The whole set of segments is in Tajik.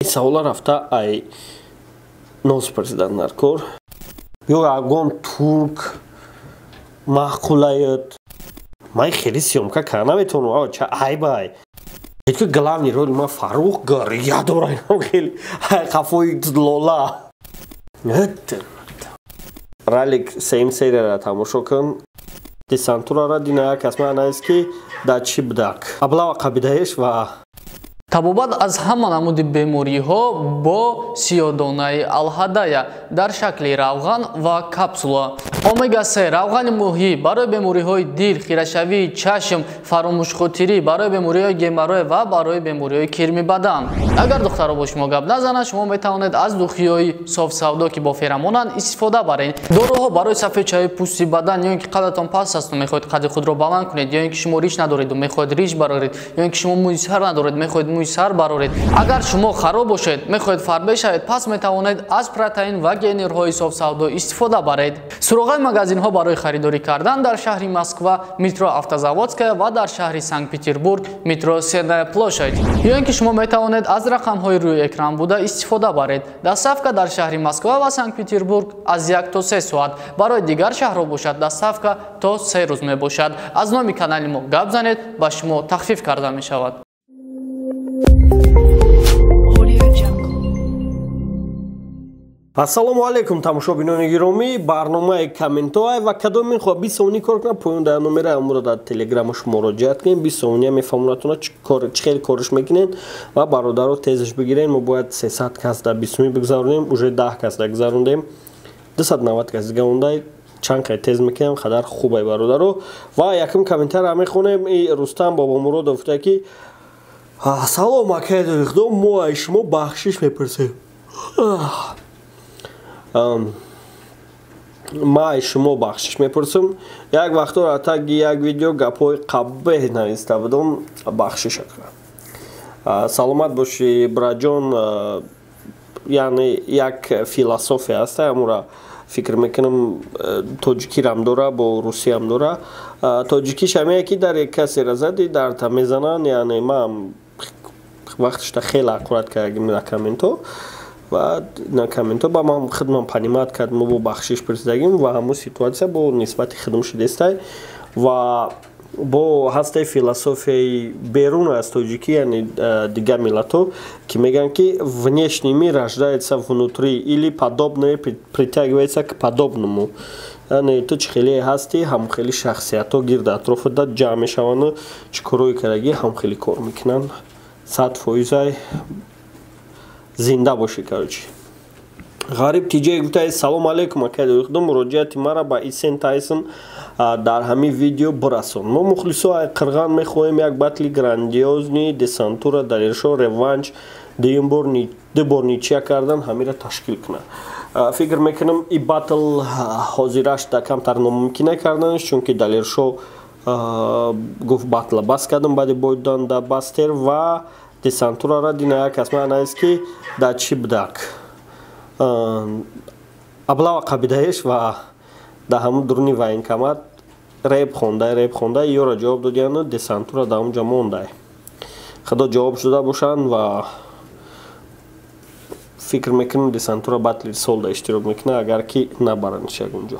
سوالا رفته ای نوز پرسیدن کور یا اگون ترک معقولیت مای خیلی سیومکا کنه میتونم آه چه ای بای که گلام نیروی ما فاروق گریه داره خیلی خفوی لولا رالک سیم سری را تماشا کن دسانتورا را دینا کسما نایسکی دا چی بدک ابلا و قبیدهش و табобат аз ҳама намуди бемориҳо бо сиёдонаи алҳадая дар шакли равған ва капсула. Омега-3 равғани муҳӣ барои бемориҳои дил, хирашавии чашм, фаромӯшхотирӣ, барои бемориҳои геморрой ва барои бемориҳои кирми бадан. Агар духтаро бо шумо гап назанад, шумо метавонед аз духиҳои софсавдо ки бо феромонанд истифода баред. Доруҳо барои сафедшавии пӯсти бадан, ё ин ки қадатон паст асту мехоҳед қадди худро баланд кунед, ё ин ки шумо риш надореду мехоҳед риш бароред, ё ин ки шумо мӯи сар надоред мехоҳед мӯи сар бароред. Агар шумо хароб бошед, мехоҳед фарбе шавед, пас метавонед аз протеин ва генерҳои софсавдо истифода баред. Суроғаи магазинҳо барои харидорӣ кардан дар шаҳри Москва метро Автозаводская ва дар шаҳри Санкт-Петербург метро Сенная площадь. Ё ин ки шумо метавонед аз рақамҳои рӯи экран буда истифода баред. Доставка дар шаҳри Москва ва Санкт-Петербург аз 1 то 3 соат, барои дигар шаҳрҳо бошад доставка то 3 рӯз мебошад. Аз номи канали мо гап занед, ба шумо тахфиф карда мешавад. ассалому алайкум тамошобинони гиромӣ барномаи комментоай ва кадоми хо 20 сони кор кунам поён дар номери амуро дар телеграмаш муроҷиат кунем 20 сони мефаҳмонатона чӣ хел кориш мекунен ва бародаро тезаш бигирен мо бояд 300 кас дар 20 бигзаронем уже 10 кас дар гузарондем 290 кас дига мондай чанд қай тез мекунем хадар хубай бародаро ва якум комментария мехонем и Рустам Бобомуродов гуфта ки салом акай дохтор мо аз шумо бахшиш мепурсем май шумо бахшиш мепурсам як вақто ратаги як видео гапҳои қабеҳ нависта будам бахшиша кунам саломат бошӣ браҷон яъне як философия аст амура фикр мекунам тоҷикирам дора бо русиям дора тоҷикиш ҳамея ки дар як касера зади дарта мезанан яъне ман вақташта хеле ақурат кардагим на комменто ва на комменто ба ман хидмам понимат кард мо бо бахшиш пурсидагим ва ҳамун ситуатсия бо нисбати хидм шудестай ва бо ҳастаи философияи берун аз тоҷикӣ яъне дигар миллато ки мегӯянд ки внешний мир рождается внутри или подобное притягивается к подобному яъне ту чӣ хеле ҳастӣ ҳамон хеле шахсиятҳо гирди атрофуда ҷамъ мешаванду чӣ корҳои карагӣ ҳамон хеле кор мекунанд 100% зинда бошӣ короче ғариб тиҷаи гуфта салом алайкум акай дохтор муроҷиати мара ба Исен Тайсон дар ҳамин видео бирасон мо мухлисои қирған мехоҳем як батли грандиозни десантура дар иршо реванш ду бор ничия кардан ҳамира ташкил кунад фикр мекунам и батл ҳозираш да камтар номумкина карданаш чунки дар иршо гуфт батла бас кардам баъди бойдан да бастер ва десантура ра дина як асма анаиски да чӣ будак аблава қабидаеш ва да ҳамун дуруни военкомат реб хондай ёра ҷавоб додияну десантура да ҳамунҷа мондай худо ҷавоб шуда бошанд ва фикр мекунам десантура батли солда иштирок мекунад агар ки набаранш ягонҷо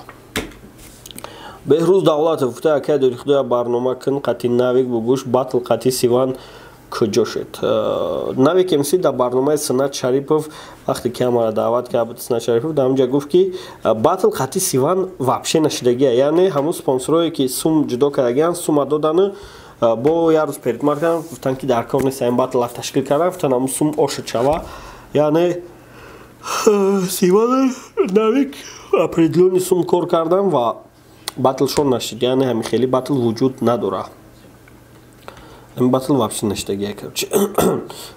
беҳрӯз давлатов гуфта акай дори худоя барнома кун қати навик бугӯш батл қати сиван куҷо шуд навик мс дар барномаи Синат Шарипов вақте ки ҳамара даъват кард Синат Шарипов дар ҳамҷа гуфт ки батл қати сиван вообще нашудагия яъне ҳамун спонсорое ки сум ҷудо кардагианд сума додану бо як рӯз передмар кардан гуфтанд ки дар кор нест ин батлар ташкил кардан гуфтанд ҳамун сум ошуд шава яъне сиван навик определённый сум кор кардан ва батлшон нашуд яъне ҳамин хеле батл вуҷуд надорад ин батл вообще наштагия короче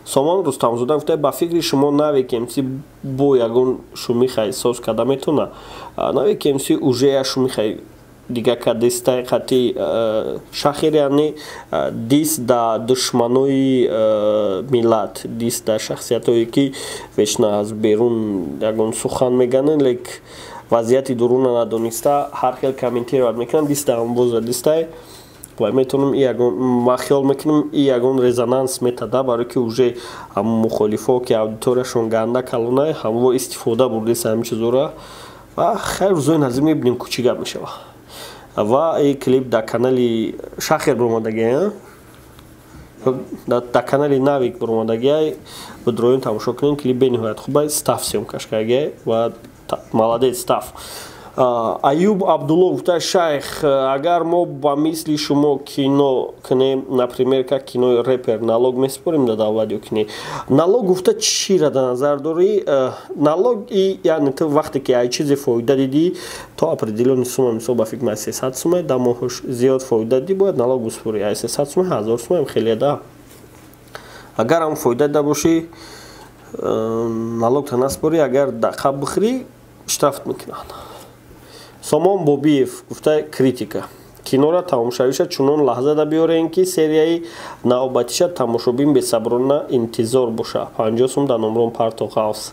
Сомон Рустамзода гуфта ба фикри шумо навик мс бо ягон шумихай соз карда метавона навик мс уже я шумихай дига кардистай қати шахир яъне дист да душманои миллат дист да шахсиятое ки вешна аз берун ягон сухан мегананд лек вазъияти дуруна надониста ҳар хел комментировать мекунанд дист да амбоза дистай ва метавонам ма хиёл мекунам ин ягон резонанс метода, барои ки уже ҳамон мухолифо ки аудиторияшон ганда калонай ҳамво истифода бурдеса ҳамин чизора ва хайр рӯзои назир мебинем ку чӣ гап мешава. Ва ин клип дар канали Шахер буромадагия, дар канали Навик буромадагия, бидроин тамошо кунем. Клип бениҳоят хуб, стаф съёмкаш кардагия ва молодец стаф. Аюб Абдулло гуфта: шайх, агар мо ба мисли шумо кино кунем, например, как кинои рэпер, налог месупорим да давлат ё ки не? Налог гуфта чиро да назар дорӣ? Налог яъне ту вақте ки ай чизе фоида дидӣ, то определённи сумма, мисол ба фикр 300 сумма, дар моҳаш зиёд фоида дидӣ, бояд налог бисупорӣ. 300 сумма, 1000 сумма хеле да. Агар ҳам фоида дида бошӣ, налог та насупорӣ, агар даққа бихӯрӣ, штрафт мекунанд. Сомон Бобиев гуфта: критика. Кинора тамошавиша чунон лаҳза да биёрем ки серияи навбатиша тамошобин бесаброна интизор боша. 50 сум дар номрон Парто Ғавс.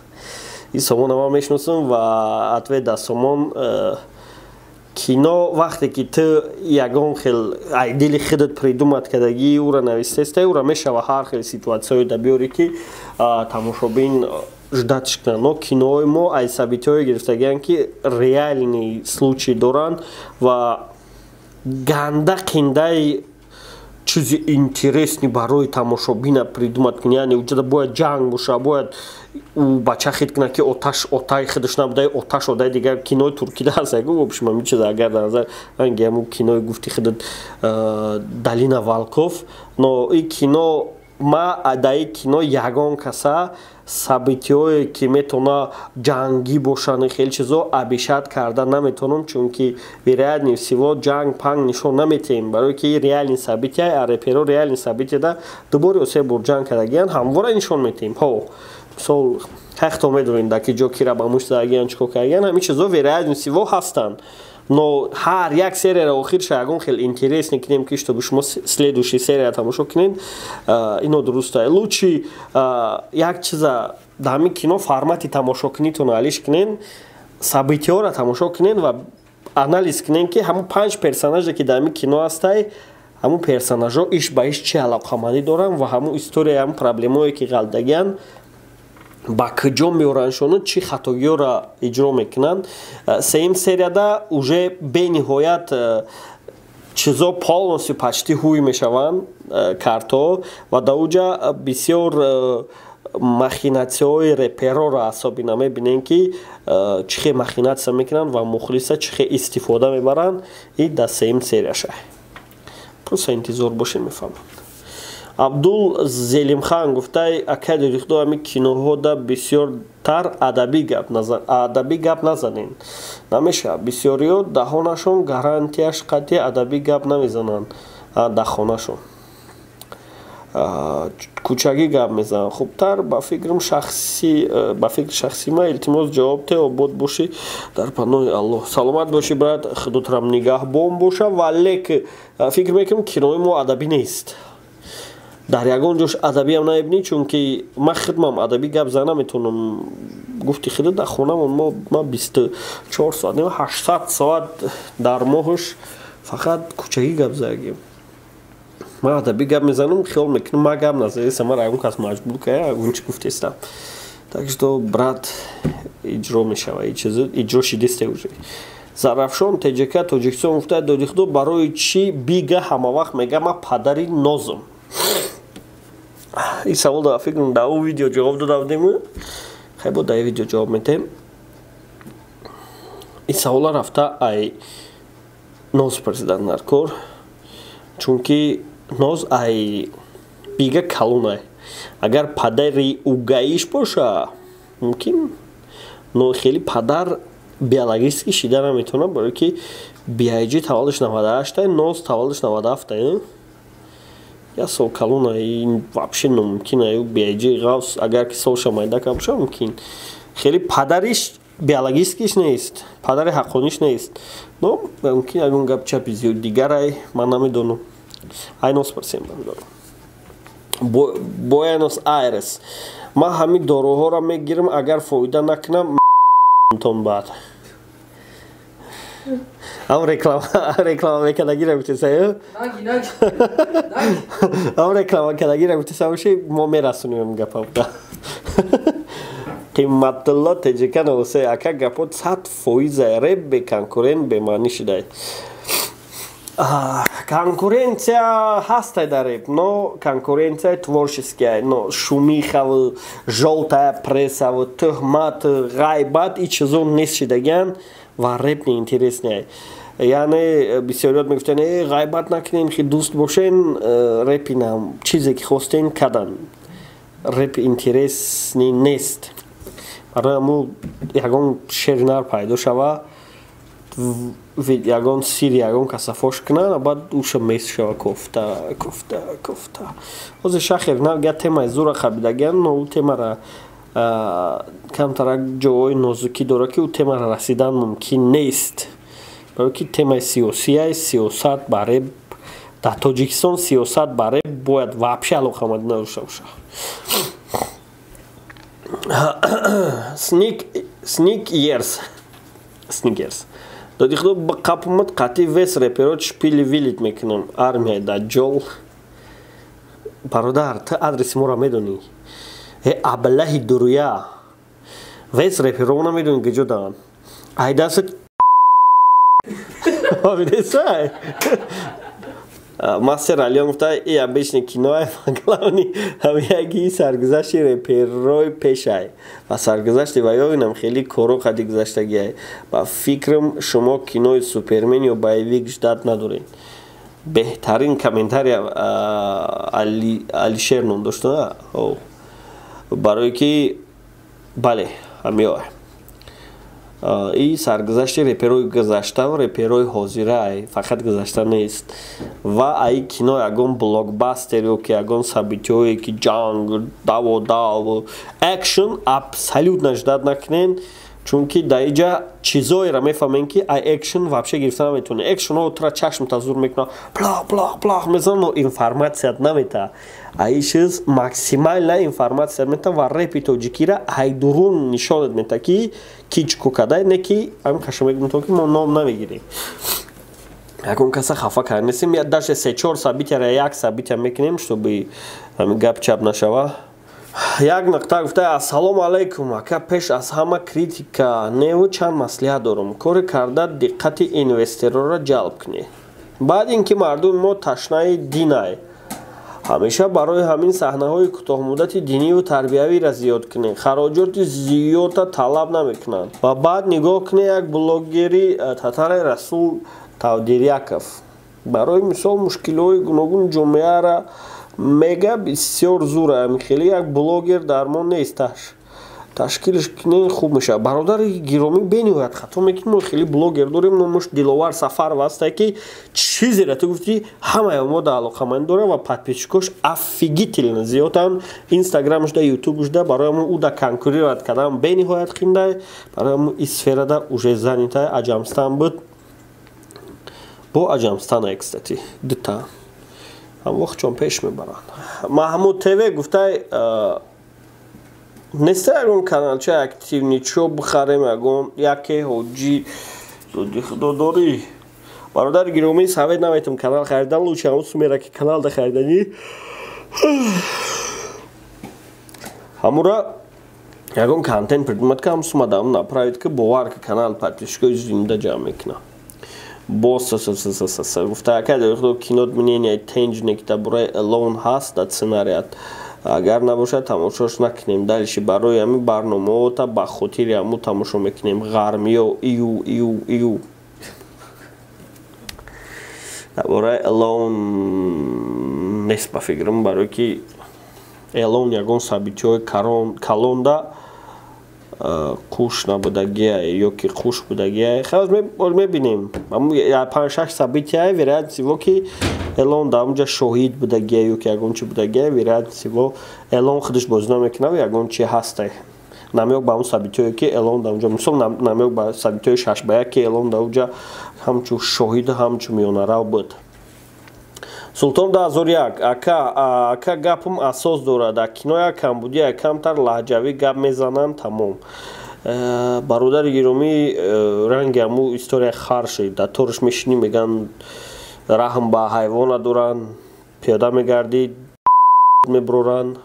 Ин Сомона ман мешиносам ва ответ дар Сомон. Кино вақте ки ту ягон хел айдили худат придумат кардагӣ, ура навистаистай, ура мешава ҳар хел ситуатсияҳое да биёрӣ ки тамошобин ждатш кунанд. Но киноҳои мо аз собитиҳое гирифтагиянд ки реальни случаи доранд ва ганда қиндаи чизи интересни барои тамошобина придумат кунӣ. Яъне уҷада бояд ҷанг боша, бояд бача хит кунад ки отаи худаш набудай, оташ одаи дигар. Кинои туркида ҳаст гӯбшма мичиза агар дар назар ангиаму кинои гуфти худат Далина Валков. Но ин кино ма дар ин кино ягон каса собитиҳое ки метавона ҷангӣ бошанд, хеле чизо абишат карда наметавонам, чунки вероятнее всего ҷанг панг нишон наметаҳем, барои ки реални собития, а реперо реални собития да дубори осе бор ҷанг кардагиянд, ҳамвора нишон метаҳем. Мисол ҳахто медонем дар ки ҷо кира ба мушт задагиянд, чико кардагиянд, ҳамин чизо вероятнее всего ҳастанд. Но ҳар як серияро охирша ягон хел интересне кунем ки чтобы шумо следующий серия тамошо кунед, ино дурустае. Лучи як чиза дар ҳамин кино формати тамошокунитон алиш кунен, собитиҳоро тамошо кунен ва анализ кунен ки ҳамон 5 персонаже ки дар ҳамин кино ҳастай, ҳамон персонажҳо иш ба иш чӣ алоқамандӣ доранд ва ҳамон история, ҳамон проблемое ки ғалдагиянд ба куҷо меораншонанд, чӣ хатогиҳоро иҷро мекунанд. Сеюм серияда уже бениҳоят чизо полностью почти ҳуй мешаванд картҳо ва дар уҷа бисёр махинатсияҳои репероро асобина мебинем ки чӣ хел махинатсия мекунанд ва мухлиса чӣ хел истифода мебаранд. ин дар сеюм серияша. Просто интизор бошем мефаҳманд. Абдул Зелимхан гуфтай: ака дӯрихдо ҳамин киноҳода бисёртар адабӣ гап назанен. Намеша бисёриҳо даҳонашон гарантияш қатъи адабӣ гап намезананд. Дар хонашон кӯчагӣ гап мезананд. хубтар ба фикри шахсӣ ма илтимос ҷавоб те, обод бошӣ дар паноҳи Аллоҳ. Саломат бошӣ брат, худотрам нигаҳбон боша. Вале фикр мекунам кинои мо адабӣ нест. Дар ягон ҷош адабиам намебинӣ, чунки ман худмам адабӣ гап зана наметавонам. Гуфти худа дар хонамон ма 24 соат, 800 соат дар моҳаш фақат кӯчагӣ гап заагем. Ман адабӣ гап мезанам, хиёл мекунам ма гап назаеса, мара ягон кас маҷбур кая гунчи гуфтестам. Так что брат, иҷро мешава, иҷро шидисте уже. Зарафшон Теҷика Тоҷикистон гуфта: додихдо барои чӣ бига ҳама вақт мега ма падари нозам. ин савол дар фикрам дар он видео ҷавоб дода будем, хайбо дар ин видео ҷавоб медиҳем. ин савола рафта ай ноз пурсидан дар кор, чунки ноз ай бига калонай. Агар падари угаиш боша мумкин, но хеле падар биологически шида наметавонад, барои ки биайҷи таваллудш 98, ноз таваллудш 97. Я сол калона ин вообще номумкина. Биайҷи Ғавс агар ки солша майдака боша мумкин. Хеле падариш биологическиш нест, падари ҳаққониш нест. Но мумкин ягон гапчапи зиёд дигарай ман намедонам. Айнос парсем намедонам. Буэнос Айрес: ман ҳамин доруҳоро мегирам, агар фоида накунам тон баъд. ам реклама мекардагиро гуфтесаю ам реклама мекардагиро гуфтесавуши мо мерасунем гапавда қиматулло теҷикан ҳусей ака гапот 100% реп бе конкурент бемаънӣ шудай конкуренция ҳастай дар реп но конкуренция творческая но шумихаву жолтая прессаву тухмат ғайбат и чизо нест шудагиан ва реп неинтереснее яъне бисёриёт мегуфтанд ғайбат накунем ки дӯст бошен репи нам чизе ки хостен кадан реп интересни нест барои аму ягон шернар пайдо шава ягон сир ягон каса фош кунад баъд уша мес шава кофта ҳозир шахер навга темаи зура хабидагиан но ӯ темара камтарак ҷойҳои нозукӣ дорад ки ӯ темара расидан мумкин нест барои ки темаи сиёсия сиёсат ба реп дар тоҷикистон сиёсат ба реп бояд вообще алоқаманд надошта бошад Sneakers доди худо ба қапумат қатъи вес реперот шпили вилит мекунам армияи даҷҷол бародар ту адреси моро медонӣ аблаҳи дуруя вес реперо намедонӣ куҷо даванд айдасат видесай мастер алиён гуфта и обычный кино главный ҳамяги саргузашти реперои пешай ва саргузашти ваёинам хеле коро қади гузаштагиай ба фикрам шумо кинои супермен ё боевик ждат надоред беҳтарин комментария алишер ном дошта барое ки бале ҳамёй и саргузашти реперои гузашта реперои ҳозира фақат гузашта нест ва аи кино ягон блокбастер ё ки ягон собитиҳое ки ҷанг даводав экшн абсолютно ждат накунен чунки дар иҷа чизоеро мефаҳмем ки ай экшн вообще гирифта наметавонӣ экшнҳо тура чашмта зур мекунад плах мезанад но информатсият намета аи чиз максимальна информация мета ва репи тоҷикира айдурун нишонат мета ки кичку кадай не ки ам каша мегӯем ки мо ном намегирем ягон каса хафа карда нестем даже 3-4 собитияро як собития мекунем чтобы гап чап нашава як нақта гуфта ассалому алайкум ака пеш аз ҳама критика неву чанд маслиҳат дорам коре карда диққати инвесторро ҷалб кунед баъд ин ки мардуми мо ташнаи динай ҳамеша барои ҳамин саҳнаҳои кӯтоҳмуддати диниву тарбиявиро зиёд кунед хароҷоти зиёда талаб намекунанд ва баъд нигоҳ кунед як блогери татараи расул тавдиряков барои мисол мушкилҳои гуногуни ҷомеаро мега бисёр зура хеле як блогер дармон несташ ташкилш кунен хуб мешавад бародари гиромӣ бениҳоят хато мекунем мо хеле блогер дорем номаш диловар сафаров ҳастай ки чизеро ту гуфти ҳамаи мо да алоқаманд дорад ва подписчикош офигительно зиёданд инстаграмшда ютубшда барои мо ӯ да конкурировать кардан бениҳоят хиндай барои мо и сферада уже занитай аҷамстан буд бо аҷамстана кстати дута ҳам вақт чон пеш мебаранд маҳмуд тв гуфтай неста ягон каналча активничо бихарем ягон яке ҳоҷи доди худо дорӣ бародари гиромӣ савед наметам канал харидан лучше ҳамон сумера ки канал да хариданӣ ҳамура ягон контент придумать ка ҳам сума дам направид ки бовар ки канал подписчикои зинда ҷамъ мекуна бос гуфта ака доди худо кинот мнение тенҷ некита бураи элон ҳаст да сценарият агар набошад тамошош накунем дальше барои ҳамин барномаҳота ба хотири ҳамун тамошо мекунем ғармиё ию бораи элон нест ба фикрам барое ки элон ягон собитиҳои калонда қуш набудагия ё ки қуш будагия хаз мебинем 5-6 собития вероятности во ки элон да онҷа шоҳид будагия ё ки ягон чи будагия вероятности во элон худаш бозӣ намекунад ягон чи ҳастай намёк ба он собитиҳое ки элон да онҷа мисол намёк ба собитиҳои 6 ки элон да онҷа ҳамчун шоҳид ҳамчун миёнарав буд султон 2001 ака гапам асос дорад дар киноя камбудия камтар лаҳҷавӣ гап мезананд тамом бародари гиромӣ ранги аму история харши даторш мешинӣ меган раҳм ба ҳайвон надоранд пиёда мегардӣ мебуроранд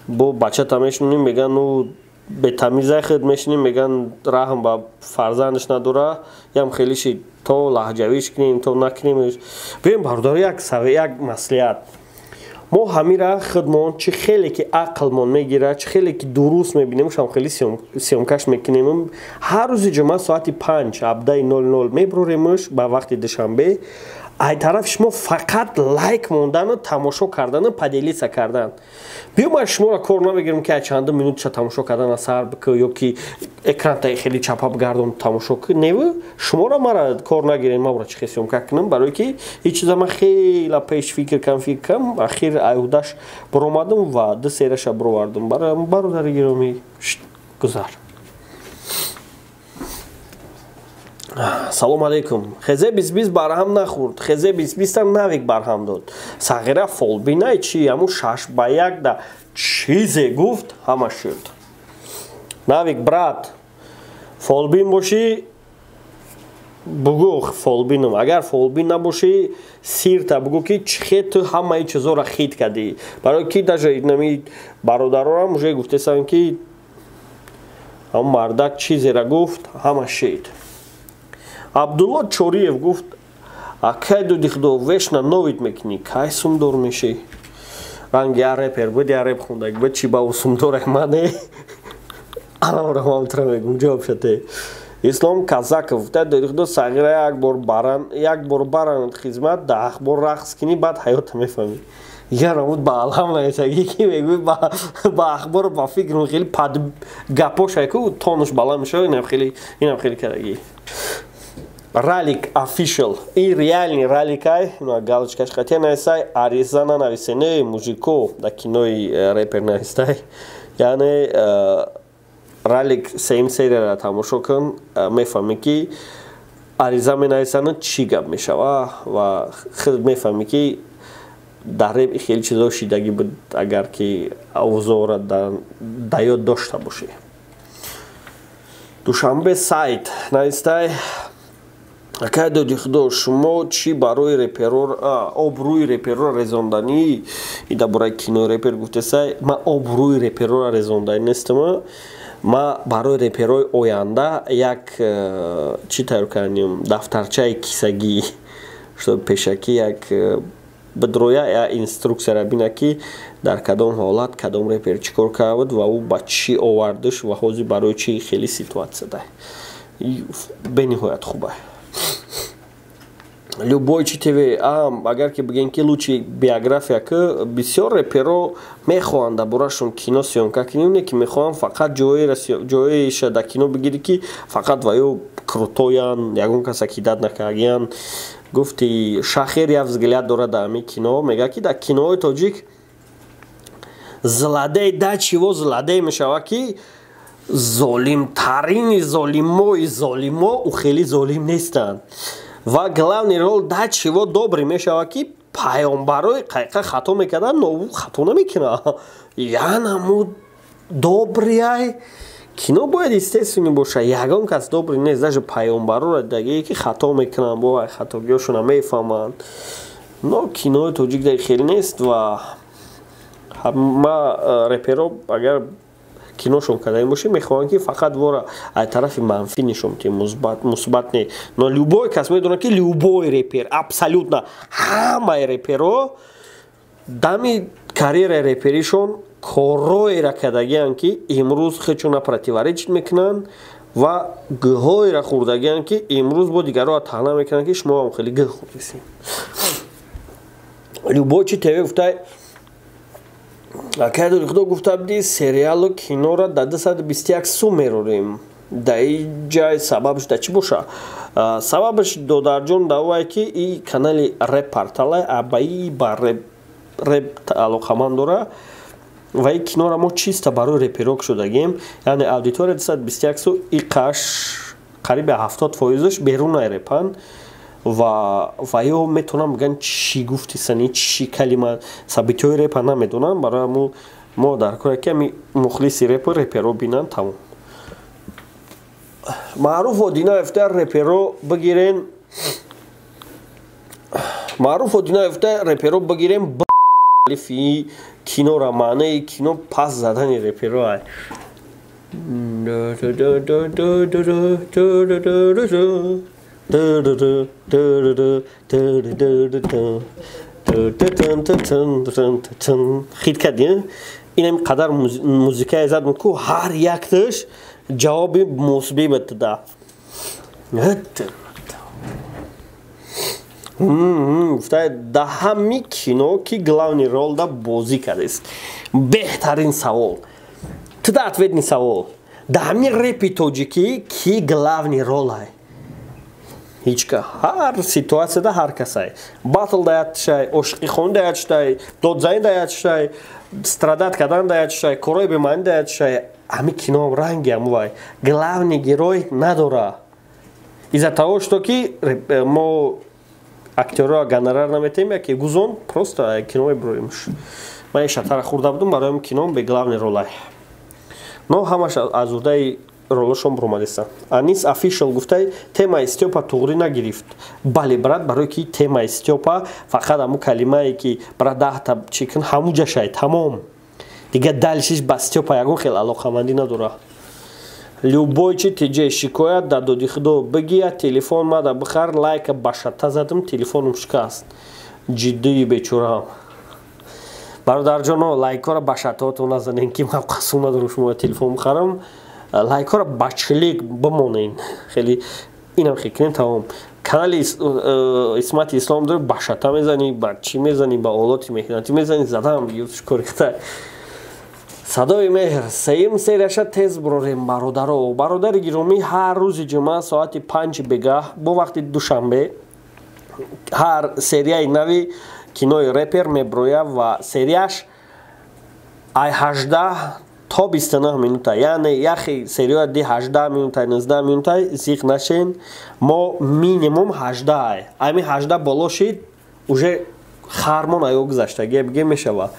бо бачата мешинӣ меган ну бетамизай худ мешинӣ меган раҳм ба фарзандаш надора ям хелиши то лаҳҷавиш кунем то накунем бем бародари як маслиҳат мо ҳамира худмон чӣ хеле ки ақлмон мегира чӣ хеле ки дуруст мебинем шам хеле сёмкаш мекунем ҳар рӯзи ҷумъа соати 5 17:00 мебуроремш ба вақти душанбе ай тарафи шумо фақат лайк мондану тамошо кардану поделиса кардан биёмай шуморо кор намегирам ки чандум минуташа тамошо кардан асар бикӯ ё ки экранта хеле чапа бигардон тамошо кӣ неву шуморо мара кор нагирем мабура чихе сёмка кунам барое ки ин чиза ман хела пеш фикр кам ахир айудаш буромадам ва ду сераша буровардам бародари гиромӣ гузар салом алейкум хезе бис барҳам нахӯрд хезе бис навик барҳам дод сағира фолбинай чи аму 6:1 да чизе гуфт ҳама шуд навик брат фолбин бошӣ бугӯ фолбинам агар фолбин набошӣ сирта бугӯ ки чихе ту ҳамаи чизоро хит кардӣ барои ки даже нами бародарорам уже гуфтесанд ки ам мардак чизера гуфт ҳама шид абдулло чориев гуфт акай дуди худо вешна новид мекунӣ кай сумдор мешӣ ранги я репер буд я реп хундаг буд чи ба у сумдор мане анаорамамтра мегум ҷавоб шате ислом казаков гуфта дуди худо сағира як бор баранд хизмат 10 бор рақс кунӣ баъд ҳаёта мефаҳмӣ ярамуд ба алҳам наисагӣ ки мегӯй ба ахбор ба фикру хеле пад гапошай ку тонуш баланд мешава инам хеле карагӣ ралик official и реальный раликай галочкаш хатия нависай ариза нанависене мужико да кинои репер навистай яъне ралик сеим серияра тамошо кун мефаҳмӣ ки ариза менависану чӣ гап мешава ва худ мефаҳмӣ ки дар реп хеле чизо шидагӣ буд агар ки авзора да ёд дошта бошӣ душанбе сайт навистай акай доди худо шумо чӣ барои обрӯи реперро резонданӣ ида бораи кинои репер гуфтесай ман обрӯи реперро резонданӣ нестама ман барои реперои оянда як чӣ тайёр кардем дафтарчаи кисагӣ чтоб пешакӣ як бидроя я инструксияра бина ки дар кадом ҳолат кадом репер чӣ кор карда буд ва ӯ ба чӣ овардаш ва ҳозир барои чӣ хеле ситуатсияда бениҳоят хуба любой чи тв агар ки бигем ки лучи биография ки бисёр реперо мехоҳанд дар борашон кино сёмка кунем не ки мехоҳанд фақат ҷоеша дар кино бигирӣ ки фақат ваё крутоян ягон каса ки дад накардиян гуфти шахер як взгляд дорад дар ҳамин кино мега ки дар киноҳои тоҷик злодей да чиво злодей мешава ки золимтарини золимои золимо ӯ хеле золим нестанд ва главный рол да чиво добрӣ мешава ки паёмбарои қайқа хато мекардан нову хато намекунад янаму добрияй кино бояд естественно боша ягон кас добрӣ нест даже паёмбарора дагие ки хато мекунанд бо хатогиҳошона мефаҳманд но кинои тоҷик даги хеле нест ва ҳама реперо агар киношон кардаем бошем мехоҳанд ки фақат вора ай тарафи манфӣ нишон ки мусбат не но любой кас медонад ки любой репер абсолютно ҳамаи реперо дами карьераи реперишон корроеро кардагианд ки имрӯз худшона противоречит мекунанд ва гӯҳоеро хӯрдагианд ки имрӯз бо дигарро таҳна мекунанд ки шумо ҳам хеле гӯҳ хӯрдисем любой чи тв гуфтай акай доди худо гуфта буди сериалу кинора да 221 сум мерорем да ин ҷай сабабш да чӣ боша сабабш додарҷон да ӯай ки и канали реп портала абаи ба реп алоқаманд дора ва и кинора мо чиста барои реперок шудагем яъне аудитория 221 сум и қаш қариби 70% берунаи репанд ва ё метавонам биган чӣ гуфтисани чӣ калима сабитҳои репа намедонам барои мо дар кора ки ами мухлиси репу реперо бинанд тамом маъруф Одинаев гуфта реперо бигирен. Маъруф Одинаев гуфта реперо бигирен алифи кинора маънаи кино пас задани реперо ай. хит кардӣ инам қадар музикае зад ку ҳар якташ ҷавоби мусбӣ битда гуфта да ҳами кино ки главни ролда бозӣ кардест беҳтарин савол туда ответни савол да ҳами репи тоҷикӣ ки главни ролай ҳичка ҳар ситуатсияда ҳар касай батл даятшай ошиқӣ хон даятшай додзанӣ даятшай страдат кардан даятшай корои бемаънӣ даятшай ҳами киноам ранги амвай главни герой надора иза того что ки мо актёрро гонорар наметем яке гузон просто кино броимш ман шатара хӯрда будам бароям кином бе главни ролай но ҳамаш азурдаи ролашон буромадеста анис official гуфтай темаи Стёпа туғри нагирифт бале брат барои ки темаи Стёпа фақат ҳамун калимае ки брат 10 та чикн ҳамуҷа шай тамом дига далишиш ба Стёпа ягон хел алоқамандӣ надора любой чи тиҷе шикоят да доди худо бигия телефон мада бихар лайка ба шатта задам телефонам шикаст ҷиддии бечораам бародарҷоно лайкора ба шаттаотон назанен ки ман қасм надорам шумо телефон бихарам лайкора ба чилик бимонен хеле инам хикнем тамом канали исмати ислом дор ба шатта мезани ба чӣ мезани ба олоти меҳнатӣ мезани задам корихта садои меҳр сеюм серияша тез бурорем бародаро бародари гиромӣ ҳар рӯзи ҷумъа соати 5 бегаҳ бо вақти душанбе ҳар серияи нави кинои репер меброяд ва серияш ай 18 то 29 минута яъне яхи сериёя ди 18 минута 19 минута зиқ нашен мо минимум 18 ай ами 18 боло шид уже хармон аё гузашта геп мешава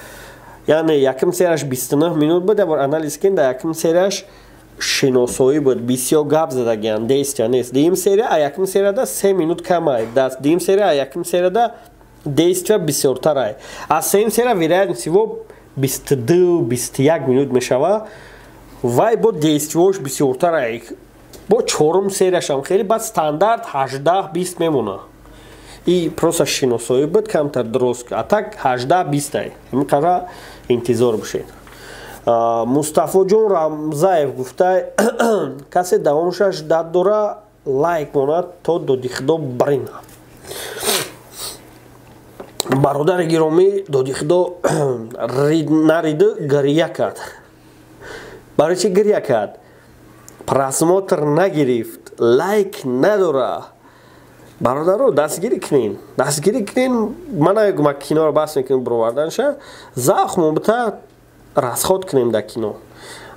яъне якм серияш 29 минут буд ябор анализ кин да якм серияш шиносоӣ буд бисёр гап задагиан действия нест дим серия а якм серияда 3 минут камай да дим серия а якм серияда действия бисёртар ай аз сем серия вероятно всего 22-21 минут мешава вай бо действиёш бисёртар ай бо чорум серияшам хеле бад стандарт 18-20 мемона и просто шиносоӣ буд камтар дурост а так 18-20 ай ин қадar интизор бошед Мустафоҷон Рамзаев гуфта касе давомшаш дад дора лайк монад то доди худо барина бародари гиромӣ доди худо нариду гирья кард барои чи гирья кард просмотр нагирифт лайк надора бародаро дастгирӣ кунин ман наягум киноро баҳс мекунем буроварданша захмо бита расход кунем дар кино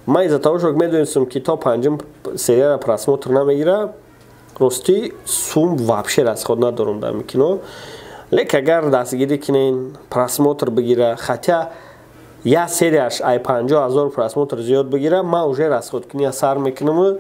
ман из-за того что медонистам ки то 5 серияро просмотр намегира рости сум вообще расход надорам дар кино лек агар дастгирӣ кунен просмотр бигира хотя як серияш ай 50,000 просмотр зиёд бигира ман уже расходкунӣ сар мекунам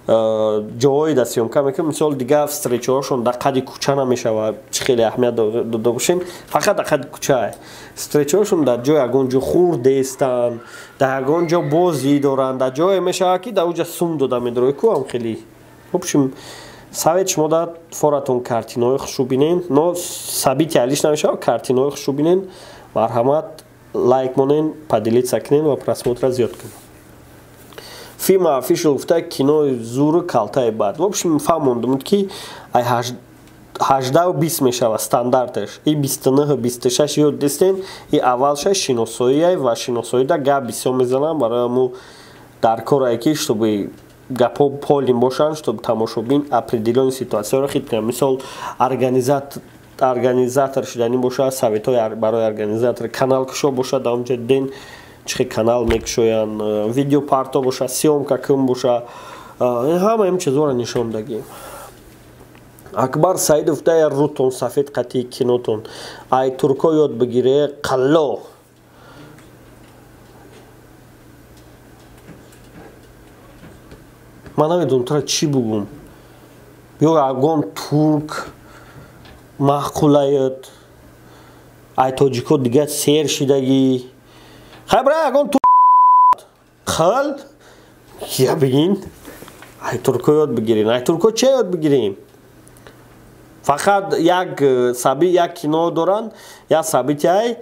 ҷои да съёмка мекунам мисол дига встречаҳошон дар қади кӯча намешава чӣ хеле аҳамият дода бошем фақат дар қади кӯча встречаҳошон дар ҷо ягон ҷо хурдестанд дар ягон ҷо бозӣ доранд дар ҷое мешава ки дар уҷа сум дода медорой куам хеле вобшим совет шумо дар форатон картинаҳои хушрӯ бинен но сабити алиш намешава картинаҳои хушрӯ бинен марҳамат лайк монен поделиться кунен ва просмотра зиёд кунен филм official гуфта кинои зуру калтаи бад в общем фаҳмондам ки ай 18-20 мешава стандарташ и 29-26 ёд дестен и аввалша шиносоӣ ва шиносоида гап бисёр мезанам барои аму дар корае ки чтобы гапҳо полим бошанд чтобы тамошобин определённи ситуатсияро хит кунанд мисол организатор шуданӣ бошад советҳои барои организатор канал кушо бошад дар онҷа ден чӣ канал мекушоянд видеопарто бошад съёмка кун бошад ҳама ин чизҳоро нишон дагем акбар саидов дай рутон сафед қатии кинотон ай турко ёд бигире қалло ман намедонам тура чӣ бугум. Ё ягон турк маъқулаёт ай тоҷико дига сер шидагӣ хабра ягон хал я бигин ай турко ёд бигирем ай турко че ёд бигирем фақат як сабит як кино доранд як сабити ай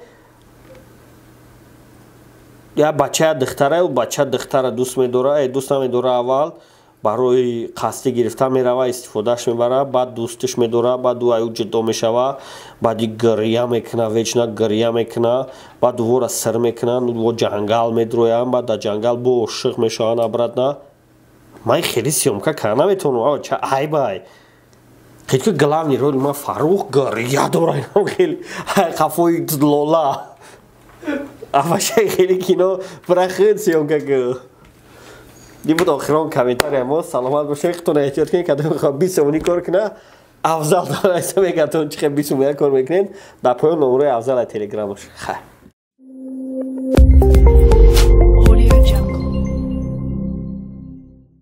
як бача духтара бача духтара дӯст медора дӯст намедора аввал барои қасдӣ гирифтан мерава истифодаш мебара баъд дӯстиш медора баъд ӯ аю ҷудо мешава баъди гирья мекуна вечна гирья мекуна баъд дувора сир мекунанд во ҷангал медроянд баъд дар ҷангал бо ошиқ мешаванд обратно ман хеле сёмка кардан наметавонам ча айбай хелки главни роли ман Фарух гирья дора хеле қафои лола авашай хеле кино прахид сёмка ку ин буд охирон комментария мо саломат бошед худтон эҳтиёт кунед ки адам хоб 20 сомонӣ кор куна афзал донайса мегатон чӣ хел 21 кор мекунед дар поён номерои афзал телеграмаш